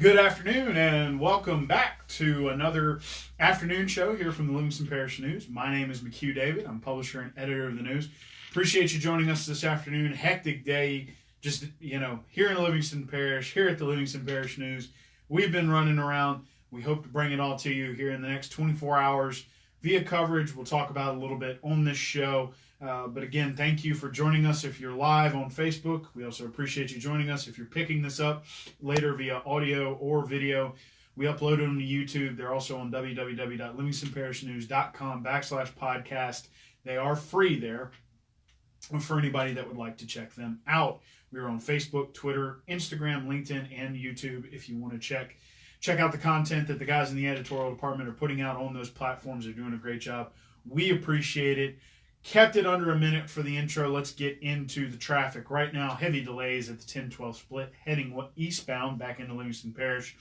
Good afternoon and welcome back to another afternoon show here from the Livingston Parish News. My name is McHugh David. I'm publisher and editor of the news. Appreciate you joining us this afternoon. Hectic day, just, here in Livingston Parish, here at the Livingston Parish News. We've been running around. We hope to bring it all to you here in the next 24 hours via coverage. We'll talk about it a little bit on this show. But again, thank you for joining us if you're live on Facebook. We also appreciate you joining us if you're picking this up later via audio or video. We upload them to YouTube. They're also on www.livingstonparishnews.com/podcast. They are free there for anybody that would like to check them out. We're on Facebook, Twitter, Instagram, LinkedIn, and YouTube if you want to check out the content that the guys in the editorial department are putting out on those platforms. They're doing a great job. We appreciate it. Kept it under a minute for the intro. Let's get into the traffic. Right now, heavy delays at the 10-12 split heading eastbound back into Livingston Parish.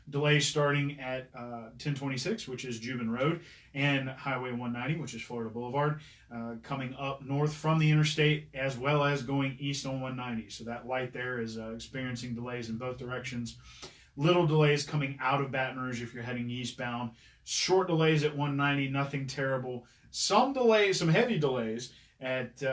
Delays starting at 1026, which is Juban Road, and Highway 190, which is Florida Boulevard, coming up north from the interstate, as well as going east on 190. So that light there is experiencing delays in both directions. Little delays coming out of Baton Rouge if you're heading eastbound. Short delays at 190, nothing terrible. Some delays, some heavy delays at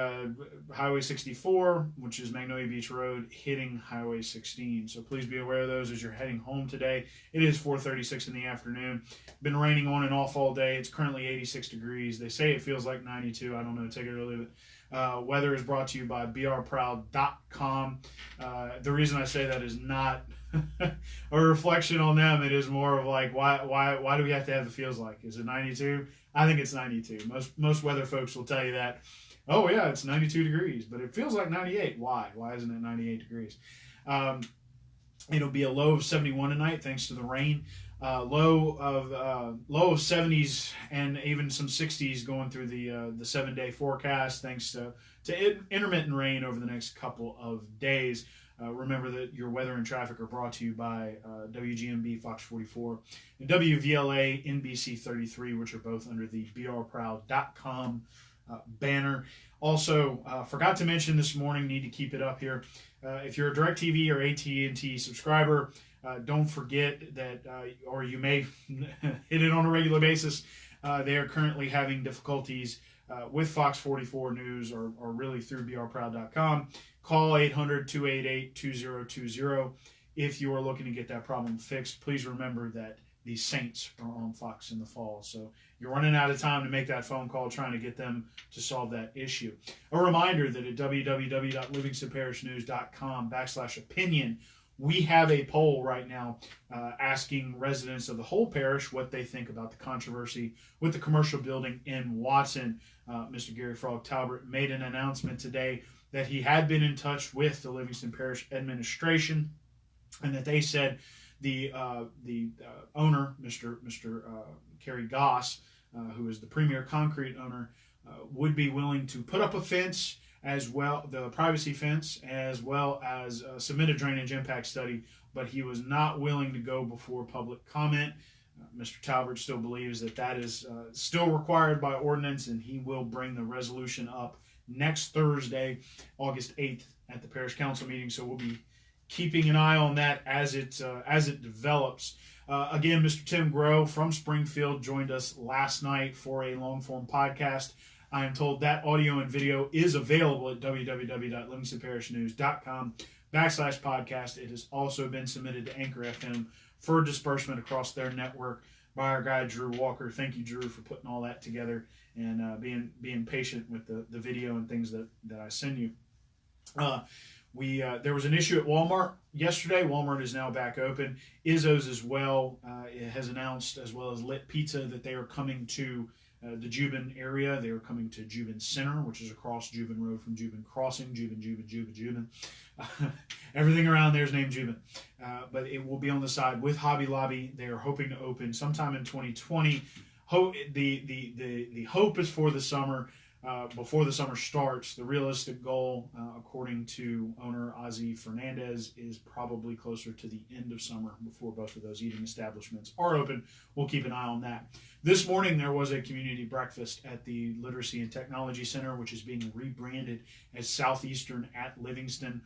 Highway 64, which is Magnolia Beach Road, hitting Highway 16. So please be aware of those as you're heading home today. It is 4:36 in the afternoon. Been raining on and off all day. It's currently 86 degrees. They say it feels like 92. I don't know. Take it or leave it. Weather is brought to you by brproud.com. The reason I say that is not a reflection on them. It is more of like, why do we have to have it feels like? Is it 92? I think it's 92. Most weather folks will tell you that. Oh yeah, it's 92 degrees, but it feels like 98. Why? Why isn't it 98 degrees? It'll be a low of 71 tonight, thanks to the rain. Low of 70s and even some 60s going through the 7-day forecast, thanks to intermittent rain over the next couple of days. Remember that your weather and traffic are brought to you by WGMB Fox 44 and WVLA NBC 33, which are both under the brproud.com banner. Also, forgot to mention this morning, need to keep it up here. If you're a DirecTV or AT&T subscriber, don't forget that, or you may hit it on a regular basis, they are currently having difficulties with Fox 44 News or really through brproud.com. Call 800-288-2020 if you are looking to get that problem fixed. Please remember that the Saints are on Fox in the fall, so you're running out of time to make that phone call trying to get them to solve that issue. A reminder that at www.livingstonparishnews.com/opinion, we have a poll right now asking residents of the whole parish what they think about the controversy with the commercial building in Watson. Mr. Gary Frog Talbert made an announcement today that he had been in touch with the Livingston Parish administration, and that they said the owner, Mr. Kerry Goss, who is the premier concrete owner, would be willing to put up a fence as well, the privacy fence, as well as submit a drainage impact study, but he was not willing to go before public comment. Mr. Talbert still believes that is still required by ordinance, and he will bring the resolution up next Thursday, August 8th, at the parish council meeting. So we'll be keeping an eye on that as it develops. Again, Mr. Tim Groh from Springfield joined us last night for a long-form podcast. I am told that audio and video is available at www.livingstonparishnews.com/podcast. It has also been submitted to Anchor FM for disbursement across their network by our guy, Drew Walker. Thank you, Drew, for putting all that together and being patient with the video and things that I send you. There was an issue at Walmart yesterday. Walmart is now back open. Izzo's as well it has announced, as well as Lit Pizza, that they are coming to the Juban area. They are coming to Juban Center, which is across Juban Road from Juban Crossing. Juban. Everything around there is named Juban. But it will be on the side with Hobby Lobby. They are hoping to open sometime in 2020. The hope is for the summer. before the summer starts. The realistic goal, according to owner Ozzy Fernandez, is probably closer to the end of summer before both of those eating establishments are open. We'll keep an eye on that. This morning there was a community breakfast at the Literacy and Technology Center, which is being rebranded as Southeastern at Livingston.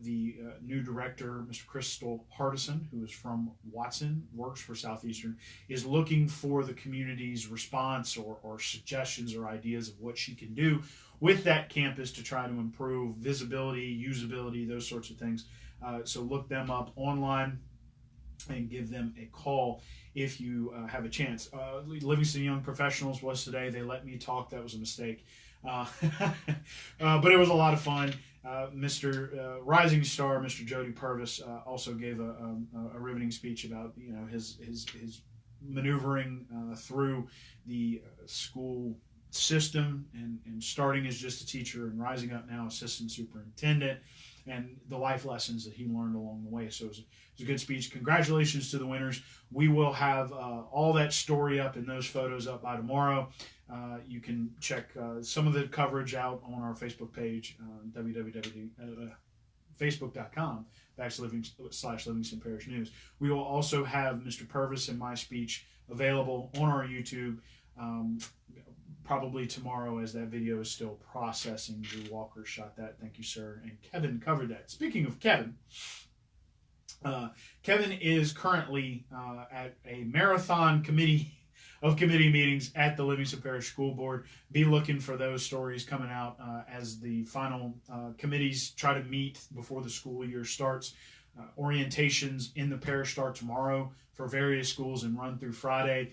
The new director, Mr. Crystal Hardison, who is from Watson, works for Southeastern, is looking for the community's response or suggestions or ideas of what she can do with that campus to try to improve visibility, usability, those sorts of things. So look them up online and give them a call if you have a chance. Livingston Young Professionals was today. They let me talk. That was a mistake. But it was a lot of fun. Mr. Rising Star, Mr. Jody Purvis, also gave a riveting speech about his maneuvering through the school system and starting as just a teacher and rising up now assistant superintendent, and the life lessons that he learned along the way. So it was a good speech. Congratulations to the winners. We will have all that story up and those photos up by tomorrow. You can check some of the coverage out on our Facebook page, facebook.com/Livingston Parish News. We will also have Mr. Purvis and my speech available on our YouTube probably tomorrow, as that video is still processing. Drew Walker shot that. Thank you, sir. And Kevin covered that. Speaking of Kevin, Kevin is currently at a marathon committee meetings at the Livingston Parish School Board. Be looking for those stories coming out as the final committees try to meet before the school year starts. Orientations in the parish start tomorrow for various schools and run through Friday.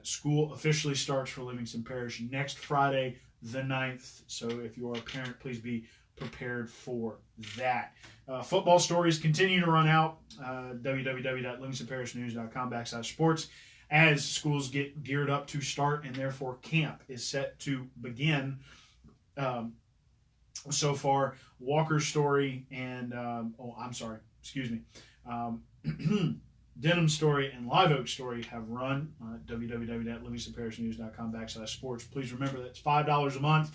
School officially starts for Livingston Parish next Friday, the 9th. So if you are a parent, please be prepared for that. Football stories continue to run out. www.livingstonparishnews.com/sports as schools get geared up to start, and therefore camp is set to begin. So far, Walker's story and Denham's story and Live Oak story have run. www.livingstonparishnews.com/sports. Please remember that's $5 a month,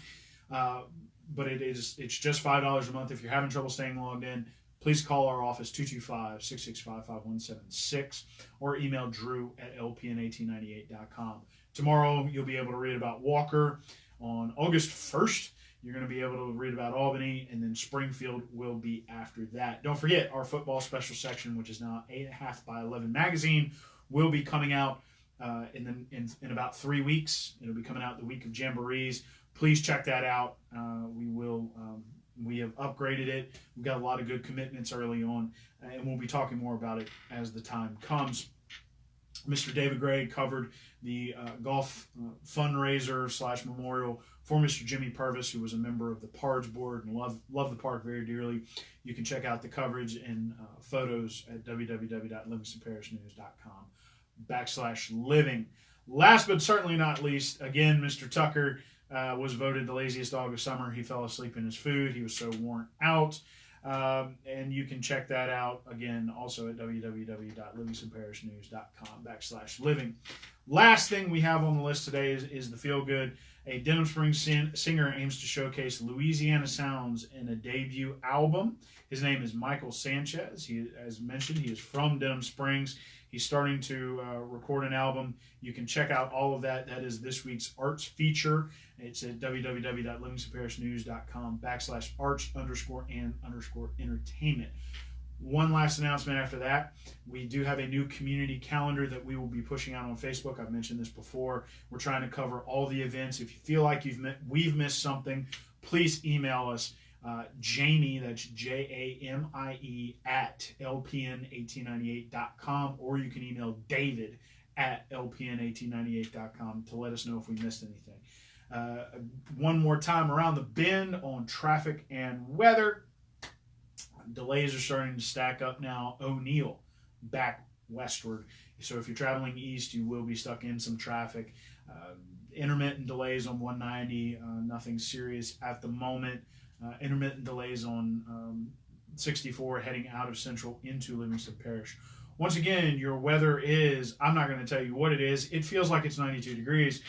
but it's just $5 a month. If you're having trouble staying logged in, please call our office 225-665-5176 or email drew@lpn1898.com. Tomorrow you'll be able to read about Walker. On August 1st, you're going to be able to read about Albany, and then Springfield will be after that. Don't forget, our football special section, which is now 8.5 by 11 magazine, will be coming out in about 3 weeks. It'll be coming out the week of Jamborees. Please check that out. We have upgraded it. We've got a lot of good commitments early on, and we'll be talking more about it as the time comes. Mr. David Gray covered the golf fundraiser / memorial for Mr. Jimmy Purvis, who was a member of the Pards board and loved the park very dearly. You can check out the coverage and photos at www.livingstonparishnews.com/living. Last but certainly not least, again, Mr. Tucker was voted the laziest dog of summer. He fell asleep in his food. He was so worn out. And you can check that out again also at www.livingstonparishnews.com/living. Last thing we have on the list today is the Feel Good. A Denham Springs singer aims to showcase Louisiana sounds in a debut album. His name is Michael Sanchez. As mentioned, he is from Denham Springs. He's starting to record an album. You can check out all of that. That is this week's arts feature. It's at www.livingstonparishnews.com /arts_and_entertainment. One last announcement after that. We do have a new community calendar that we will be pushing out on Facebook. I've mentioned this before. We're trying to cover all the events. If you feel like we've missed something, please email us. Jamie, that's JAMIE @LPN1898.com, or you can email David @LPN1898.com to let us know if we missed anything. One more time around the bend on traffic and weather. Delays are starting to stack up now. O'Neill back westward. So if you're traveling east, you will be stuck in some traffic. Intermittent delays on 190. Nothing serious at the moment. Intermittent delays on 64 heading out of Central into Livingston Parish. once again, your weather is, I'm not going to tell you what it is. It feels like it's 92 degrees.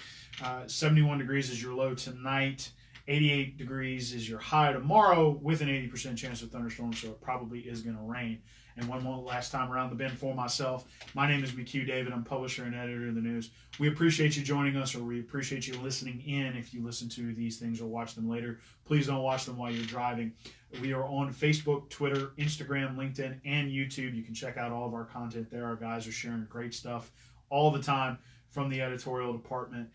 71 degrees is your low tonight. 88 degrees is your high tomorrow with an 80% chance of thunderstorms, so it probably is going to rain. And one more last time around the bend for myself, my name is McHugh David. I'm publisher and editor of the news. We appreciate you joining us, or we appreciate you listening in if you listen to these things or watch them later. Please don't watch them while you're driving. We are on Facebook, Twitter, Instagram, LinkedIn, and YouTube. You can check out all of our content there. Our guys are sharing great stuff all the time from the editorial department.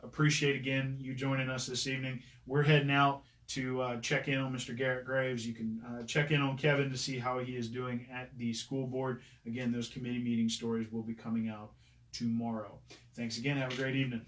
Appreciate, again, you joining us this evening. We're heading out to check in on Mr. Garrett Graves. You can check in on Kevin to see how he is doing at the school board. Again, those committee meeting stories will be coming out tomorrow. Thanks again. Have a great evening.